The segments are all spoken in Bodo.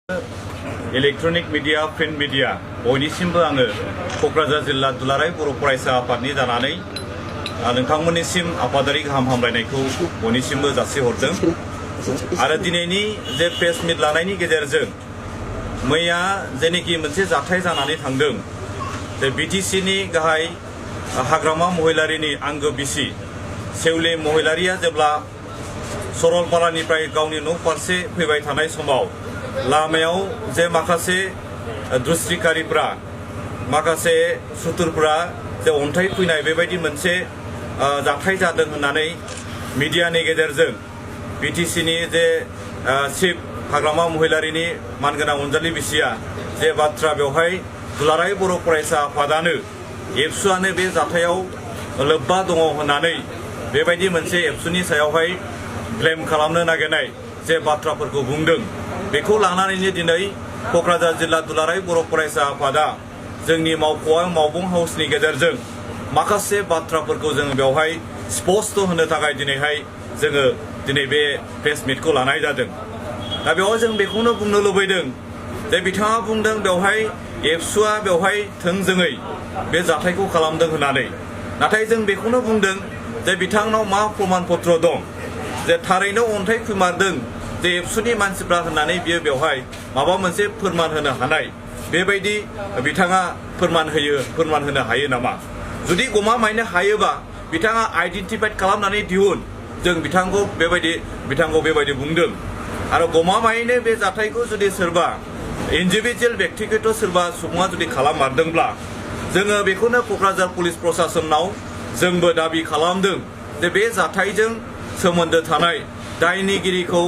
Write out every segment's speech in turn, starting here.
इलेक्ट्रनिक मीडिया प्रिंट मीडिया बयनिसिमबो आङो क'क्राझार जिल्ला दुलाराय बर' फरायसा आफादनि जानानै नोंथांमोननिसिम आफादारि गाहाम हामलायनायखौ बयनिसिमबो जासिहरदों आरो दिनैनि जे प्रेस मिट लानायनि गेजेरजों मैया जेनेखि मोनसे जाथाय जानानै थांदों जे बिटिसिनि गाहाय हाग्रामा महिलारिनि आंगो बिसि सेवले महिलारिया जेब्ला सरलपारानिफ्राय गावनि न' फारसे फैबाय थानाय समाव लामायाव जे माखासे दुस्रिकारिफ्रा माखासे सुथुरफ्रा जे अन्थाइ फैनाय बेबायदि मोनसे जाथाय जादों होननानै मिडियानि गेजेरजों बिटिसिनि जे चिफ हाग्रामा महिलारिनि मानगोनां अनजालि बिसिया जे बाथ्रा बेवहाय दुलाराय बर' फरायसा आफादानो एबसुआनो बे जाथायाव लोब्बा दङ होननानै बेबायदि मोनसे एबसुनि सायावहाय ब्लेम खालामनो नागिरनाय जे बाथ्राफोरखौ बुंदों बेखौ लानानैनो दिनै क'क्राझार जिल्ला दुलाराय बर' फरायसा आफादा जोंनि मावबं हाउसनि गेजेरजों माखासे बाथ्राफोरखौ जोङो बेवहाय स्पष्ट होनो थाखाय दिनैहाय जोङो दिनै बे प्रेस मिटखौ लानाय जादों। दा बेवहाय जों बेखौनो बुंनो लुबैदों जे बिथाङा बुंदों बेवहाय एबसुआ बेवहाय थोंजोङै बे जाथायखौ खालामदों होननानै, नाथाय जों बेखौनो बुंदों जे बिथांनाव मा प्रमाण पत्र दं जे थारैनो अन्थाइ खुमारदों जे एबसुनि मानसिफ्रा होननानै बियो बेवहाय माबा मोनसे फोरमान होनो हानाय बेबायदि बिथाङा फोरमान होनो हायो नामा? जुदि गमामायनो हायोबा बिथाङा आइडेन्टिफाइड खालामनानै दिहुन, जों बिथांखौ बेबायदि बुंदों। आरो गमामायैनो बे जाथायखौ जुदि सोरबा इन्डिभिजुवेल व्यक्तिगत सोरबा सुबुङा जुदि खालाममारदोंब्ला जोङो बेखौनो क'क्राझार पुलिस प्रशासनाव जोंबो दाबि खालामदों जे बे जाथायजों सोमोन्दो थानाय दायनिगिरिखौ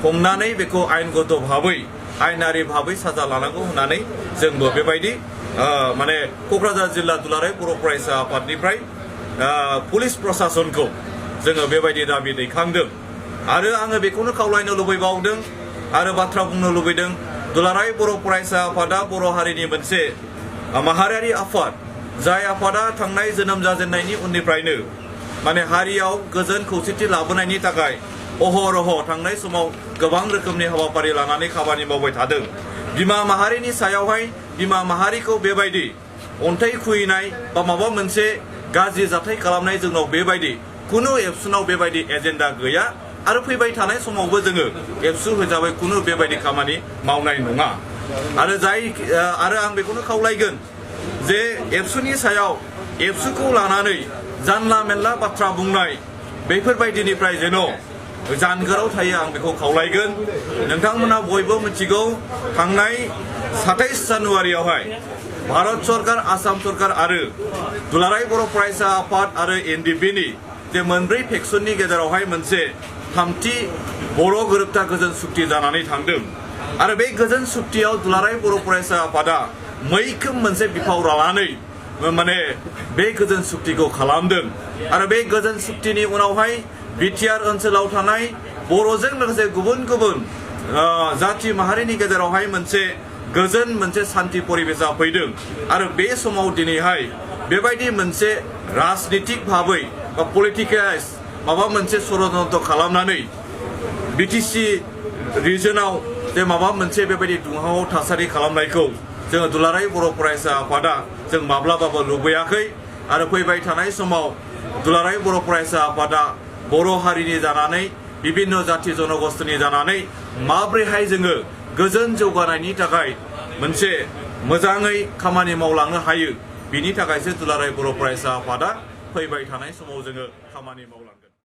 हमनानै बेखौ आयेनगत भाबै आयेनारि भाबै साजा लानांगौ होननानै जोंबो बेबायदि माने क'क्राझार जिल्ला दुलाराय बर' फरायसा आफादनिफ्राय पुलिस प्रशासनखौ जोङो बेबायदि दाबि दैखांदों। आरो आङो बेखौनो खावलायनो लुबैबावदों आरो बाथ्रा बुंनो लुबैदों, दुलाराय बर' फरायसा आफादा बर' हारिनि मोनसे माहारियारि आफाद, जाय आफादा थांनाय जोनोम जाजेननायनि उननिफ्रायनो माने हारियाव गोजोन खौसेथि लाबोनायनि थाखाय अहरह थांनाय समाव गोबां रोखोमनि हाबाफारि लानानै खामानि मावबाय थादों। बिमा माहारिनि सायावहाय बिमा माहारिखौ बेबायदि अन्थाइ खुबैनाय बा माबा मोनसे गाज्रि जाथाय खालामनाय जोंनाव बेबायदि खुनु एबसुनाव बेबायदि एजेन्डा गैया आरो फैबाय थानाय समावबो जोङो एबसु हिसाबै खुनु बेबायदि खामानि मावनाय नङा। आरो आं बेखौनो खावलायगोन जे एबसुनि सायाव एबसुखौ लानानै जानला मेनला बाथ्रा बुंनाय बेफोरबायदिनिफ्राय जेन' जानगाराव थायो आं बेखौ खावलायगोन। नोंथांमोना बयबो मिथिगौ थांनाय 27 जानुवारियावहाय भारत सरकार, आसाम सरकार आरो दुलाराय बर' फरायसा आफाद आरो एनडिपिनि जे मोनब्रै फेक्सननि गेजेरावहाय मोनसे थामथि बर' गोरोबथा गोजोन सुक्ति जानानै थांदों आरो बे गोजोन सुक्तियाव दुलाराय बर' फरायसा आफादा मैखोम मोनसे बिफाव लानानै माने बे गोजोन सुक्तिखौ खालामदों। आरो बे गोजोन सुक्तिनि उनावहाय बिटिआर ओनसोलाव थानाय बर'जों लोगोसे गुबुन गुबुन जाथि माहारिनि गेजेरावहाय मोनसे गोजोन मोनसे सान्थि परिबेसा फैदों। आरो बे समाव दिनैहाय बेबायदि मोनसे राजनितिक भाबै बा पलिटिकाइज माबा मोनसे षड़यन्त्र खालामनानै बिटिसि रिजनाव जे माबा मोनसे बेबायदि दुंहाव थासारि खालामनायखौ जोङो दुलाराय बर' फरायसा आफादा जों माब्लाबाबो लुबैयाखै। आरो फैबाय थानाय समाव दुलाराय बर' फरायसा आफादा बर' हारिनि जानानै बिभिन्न जाथि जनगोष्ठीनि जानानै माब्रैहाय जोङो गोजोन जौगानायनि थाखाय मोनसे मोजाङै खामानि मावलांनो हायो, बिनि थाखायसो दुलाराय बर' फरायसा आफादा फैबाय थानाय समाव जोङो खामानि मावलांगोन।